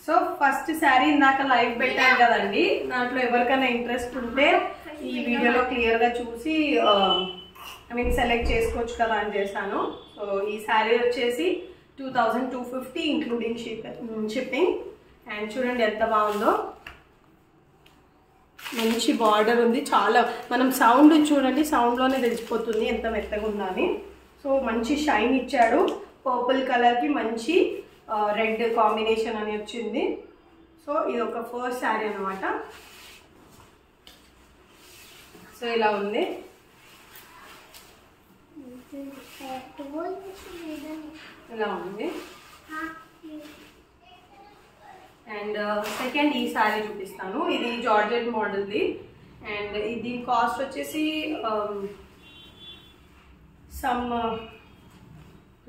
So first sari ఇందాక live పెట్టాను కదండి, దాంట్లో ఎవరికైనా ఇంట్రెస్ట్ ఉంటే ఈ వీడియోలో క్లియర్గా చూసి సెలెక్ట్ చేసుకోవచ్చు కదా అని చేశాను. సో ఈ శారీ వచ్చేసి 2250 ఇంక్లూడింగ్ షిప్పింగ్. అండ్ చూడండి ఎంత బాగుందో, మంచి బార్డర్ ఉంది. చాలా మనం సౌండ్ చూడండి, సౌండ్లోనే తెలిసిపోతుంది ఎంత మెత్తగా ఉందా అని. సో మంచి షైన్ ఇచ్చాడు. పర్పుల్ కలర్కి మంచి రెడ్ కాంబినేషన్ అని వచ్చింది. సో ఇది ఒక ఫస్ట్ శారీ అనమాట. సో ఇలా ఉంది. ఇలా ఉంది. అండ్ సెకండ్ ఈ శారీ చూపిస్తాను. ఇది జార్జెట్ మోడల్ది. అండ్ ఇది కాస్ట్ వచ్చేసి సమ్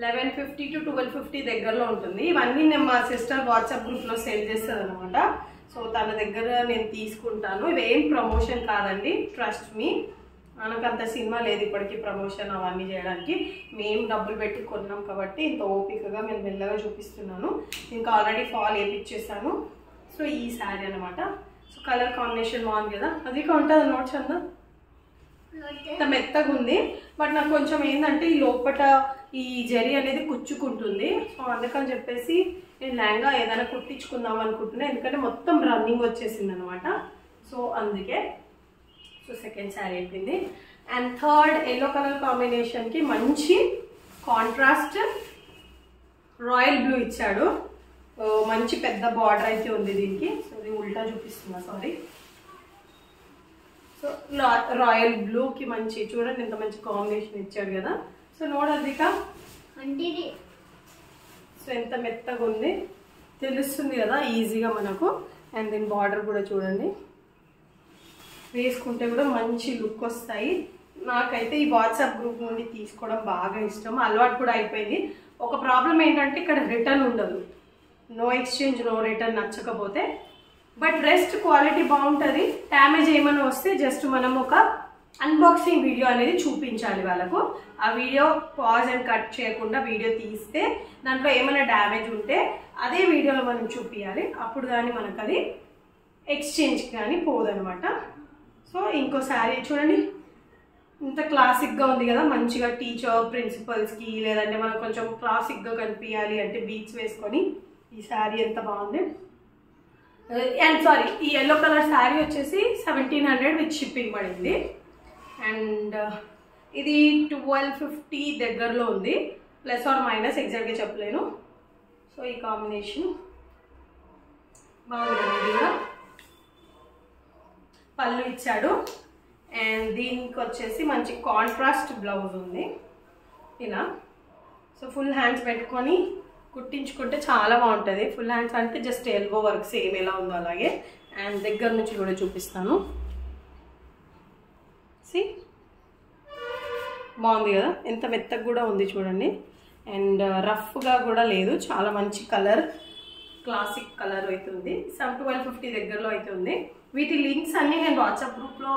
1150 to 1250 దగ్గరలో ఉంటుంది. ఇవన్నీ నేను మా సిస్టర్ వాట్సాప్ గ్రూప్లో సేల్ చేస్తుంది అనమాట. సో తన దగ్గర నేను తీసుకుంటాను. ఇవేం ప్రమోషన్ కాదండి, ట్రస్ట్ మీ. మనకంత సినిమా లేదు ఇప్పటికీ ప్రమోషన్ అవన్నీ చేయడానికి. మేము డబ్బులు పెట్టి కొన్నాం కాబట్టి ఇంత ఓపికగా నేను మెల్లగా చూపిస్తున్నాను. ఇంకా ఆల్రెడీ ఫాల్ వేయించేసాను. సో ఈ శారీ అనమాట. సో కలర్ కాంబినేషన్ బాగుంది కదా, అది ఉంటుంది నోట్స్ అందా ఇంత మెత్తగా ఉంది. బట్ నాకు కొంచెం ఏంటంటే ఈ లోపల ఈ జరీ అనేది కుచ్చుకుంటుంది. సో అందుకని చెప్పేసి నేను లెహంగా ఏదైనా కుట్టించుకుందాం అనుకుంటున్నా, ఎందుకంటే మొత్తం రన్నింగ్ వచ్చేసింది అనమాట. సో అందుకే. సో సెకండ్ శారీ అయిపోయింది. అండ్ థర్డ్ ఎల్లో కలర్ కాంబినేషన్కి మంచి కాంట్రాస్ట్ రాయల్ బ్లూ ఇచ్చాడు. మంచి పెద్ద బార్డర్ అయితే ఉంది దీనికి. సో ఇది ఉల్టా చూపిస్తున్నా, సారీ. సో రాయల్ బ్లూకి మంచి చూడండి ఎంత మంచి కాంబినేషన్ ఇచ్చాడు కదా. సో నోడదిక సో ఎంత మెత్తగా ఉంది తెలుస్తుంది కదా ఈజీగా మనకు. అండ్ దీని బార్డర్ కూడా చూడండి, వేసుకుంటే కూడా మంచి లుక్ వస్తాయి. నాకైతే ఈ వాట్సాప్ గ్రూప్ నుండి తీసుకోవడం బాగా ఇష్టం, అలవాటు కూడా అయిపోయింది. ఒక ప్రాబ్లం ఏంటంటే ఇక్కడ రిటర్న్ ఉండదు, నో ఎక్స్చేంజ్ నో రిటర్న్ నచ్చకపోతే. బట్ రెస్ట్ క్వాలిటీ బాగుంటుంది. డ్యామేజ్ ఏమైనా వస్తే జస్ట్ మనం ఒక అన్బాక్సింగ్ వీడియో అనేది చూపించాలి వాళ్ళకు. ఆ వీడియో పాజ్ అండ్ కట్ చేయకుండా వీడియో తీస్తే దాంట్లో ఏమైనా డ్యామేజ్ ఉంటే అదే వీడియోలో మనం చూపించాలి. అప్పుడు కానీ మనకు అది ఎక్స్చేంజ్కి కానీ పోదనమాట. సో ఇంకో శారీ చూడండి, ఇంత క్లాసిక్గా ఉంది కదా. మంచిగా టీచర్ ప్రిన్సిపల్స్కి లేదంటే మనకు కొంచెం క్లాసిక్గా కనిపించాలి అంటే బీట్స్ వేసుకొని ఈ శారీ ఎంత బాగుంది. అండ్ సారీ, ఈ ఎల్లో కలర్ శారీ వచ్చేసి 1700 విత్ షిప్పింగ్ పడింది. అండ్ ఇది 1250 దగ్గరలో ఉంది, ప్లస్ ఆర్ మైనస్ ఎగ్జాక్ట్గా చెప్పలేను. సో ఈ కాంబినేషన్ బాగుంది. పళ్ళు ఇచ్చాడు. అండ్ దీనికి వచ్చేసి మంచి కాంట్రాస్ట్ బ్లౌజ్ ఉంది ఇలా. సో ఫుల్ హ్యాండ్స్ పెట్టుకొని కుట్టించుకుంటే చాలా బాగుంటుంది. ఫుల్ హ్యాండ్స్ అంటే జస్ట్ ఎల్బో వర్క్ సేమ్ ఎలా ఉందో అలాగే. అండ్ దగ్గర నుంచి కూడా చూపిస్తాను. సి బాగుంది కదా, ఎంత మెత్తగా కూడా ఉంది చూడండి. అండ్ రఫ్గా కూడా లేదు, చాలా మంచి కలర్, క్లాసిక్ కలర్ అవుతుంది. సమ్ 1250 దగ్గరలో అయితే ఉంది. వీటి లింక్స్ అన్నీ నేను వాట్సాప్ గ్రూప్లో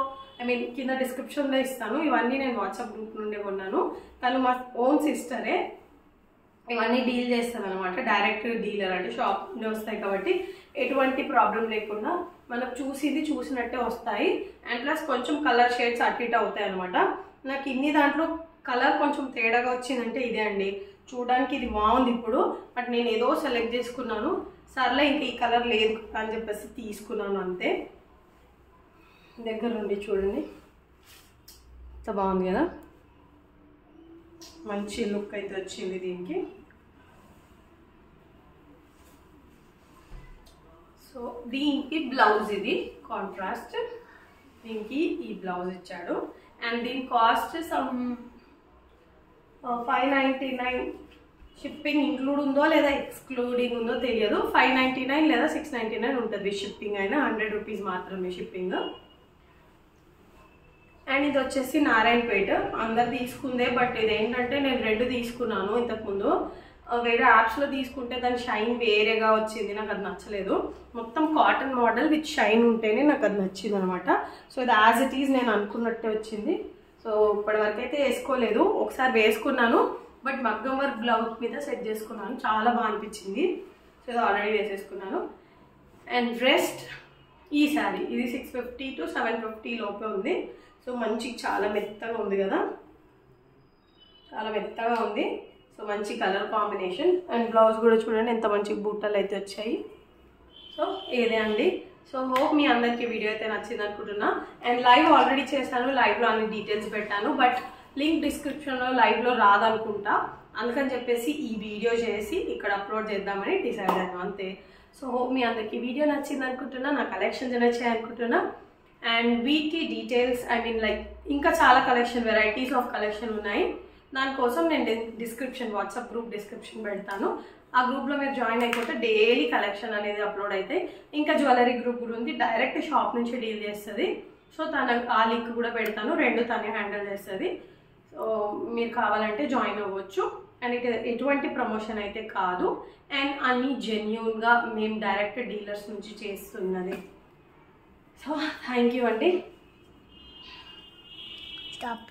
కింద డిస్క్రిప్షన్లో ఇస్తాను. ఇవన్నీ నేను వాట్సాప్ గ్రూప్ నుండి కొన్నాను. తను మా ఓన్ సిస్టరే, ఇవన్నీ డీల్ చేస్తాను అనమాట. డైరెక్ట్ డీలర్ అంటే షాప్ నుండి వస్తాయి కాబట్టి ఎటువంటి ప్రాబ్లం లేకుండా మనకు చూసింది చూసినట్టే వస్తాయి. అండ్ ప్లస్ కొంచెం కలర్ షేడ్స్ అటు ఇటు అవుతాయి అనమాట. నాకు ఇన్ని దాంట్లో కలర్ కొంచెం తేడాగా వచ్చిందంటే ఇదే అండి. చూడడానికి ఇది బాగుంది ఇప్పుడు, బట్ నేను ఏదో సెలెక్ట్ చేసుకున్నాను, సర్లే ఇంక ఈ కలర్ లేదు అని చెప్పేసి తీసుకున్నాను అంతే. దగ్గర నుండి చూడండి ఎంత బాగుంది కదా, మంచి లుక్ అయితే వచ్చింది దీనికి. సో దీనికి బ్లౌజ్ ఇది కాంట్రాస్ట్, దీనికి ఈ బ్లౌజ్ ఇచ్చాడు. అండ్ దీని కాస్ట్ సమ్ 599 షిప్పింగ్ ఇంక్లూడ్ ఉందో లేదా ఎక్స్క్లూడింగ్ ఉందో తెలియదు. 599 లేదా 699 ఉంటుంది షిప్పింగ్ అయినా. 100 రూపీస్ మాత్రమే షిప్పింగ్. అండ్ ఇది వచ్చేసి నారాయణపేట, అందరు తీసుకుందే. బట్ ఇదేంటంటే నేను 2 తీసుకున్నాను ఇంతకుముందు. వేరే యాప్స్లో తీసుకుంటే దాని షైన్ వేరేగా వచ్చింది, నాకు అది నచ్చలేదు. మొత్తం కాటన్ మోడల్ విత్ షైన్ ఉంటేనే నాకు అది నచ్చింది అనమాట. సో ఇది యాజ్ ఇట్ ఈజ్ నేను అనుకున్నట్టే వచ్చింది. సో ఇప్పటివరకు అయితే వేసుకోలేదు, ఒకసారి వేసుకున్నాను బట్ మగ్గం వర్క్ బ్లౌజ్ మీద సెట్ చేసుకున్నాను, చాలా బాగా అనిపించింది. సో ఇది ఆల్రెడీ వేసేసుకున్నాను. అండ్ రెస్ట్ ఈ శారీ ఇది 650 to 750 లోపే ఉంది. సో మంచి చాలా మెత్తగా ఉంది కదా, చాలా మెత్తగా ఉంది. సో మంచి కలర్ కాంబినేషన్. అండ్ బ్లౌజ్ కూడా చూడండి ఎంత మంచి బూటలు అయితే వచ్చాయి. సో ఇదే అండి. సో హోప్ మీ అందరికీ వీడియో అయితే నచ్చింది అనుకుంటున్నా. అండ్ లైవ్ ఆల్రెడీ చేశాను, లైవ్లో అన్ని డీటెయిల్స్ పెట్టాను, బట్ లింక్ డిస్క్రిప్షన్లో లైవ్లో రాదనుకుంటా. అందుకని చెప్పేసి ఈ వీడియో చేసి ఇక్కడ అప్లోడ్ చేద్దామని డిసైడ్ అయ్యాను అంతే. సో హోప్ మీ అందరికీ వీడియో నచ్చింది అనుకుంటున్నా, నా కలెక్షన్స్ నచ్చాయి అనుకుంటున్నా. అండ్ వీటి డీటెయిల్స్ ఐ మీన్ లైక్ ఇంకా చాలా కలెక్షన్ వెరైటీస్ ఆఫ్ కలెక్షన్ ఉన్నాయి. దానికోసం నేను డిస్క్రిప్షన్ వాట్సాప్ గ్రూప్ డిస్క్రిప్షన్ పెడతాను. ఆ గ్రూప్లో మీరు జాయిన్ అయిపోతే డైలీ కలెక్షన్ అనేది అప్లోడ్ అవుతాయి. ఇంకా జ్యువెలరీ గ్రూప్ కూడా ఉంది, డైరెక్ట్ షాప్ నుంచి డీల్ చేస్తుంది. సో ఆ లింక్ కూడా పెడతాను, రెండు తనే హ్యాండిల్ చేస్తుంది. సో మీరు కావాలంటే జాయిన్ అవ్వచ్చు. అండ్ ఎటువంటి ప్రమోషన్ అయితే కాదు, అండ్ అన్నీ జెన్యూన్గా మేము డైరెక్ట్ డీలర్స్ నుంచి చేస్తున్నది. సో థ్యాంక్ యూ అండి. స్టాప్.